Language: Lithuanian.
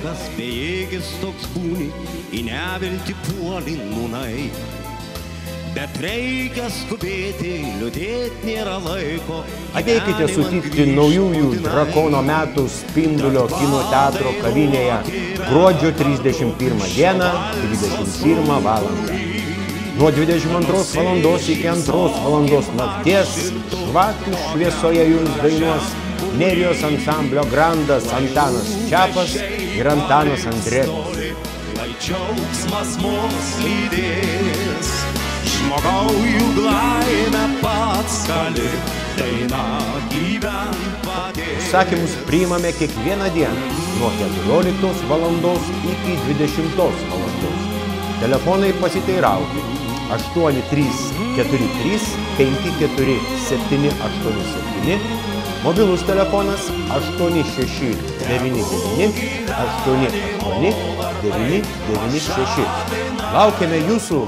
vaikas, bejėgis toks būni, į neviltį puolin nūnai. Bet reikia skubėti, liūdėti nėra laiko. Ateikite sutikti naujųjų Drakono metų Spindulio kino teatro kavinėje gruodžio 31 dieną, 21 valandą. Nuo 22 valandos iki 2 valandos nakties žvakių šviesoje jums dainuos Nerijos ansamblio grandas Antanas Čepas ir Antanas Andrėkas. Lai džiaugsmas mus lydės, žmogau juk laimę pats gali, daina gyvent padės. Užsakymus priimame kiekvieną dieną nuo 14 valandos iki 20 valandos. Telefonai pasiteirauti 8343 54 787, mobilus telefonas 8699 88 996. Laukiame jūsų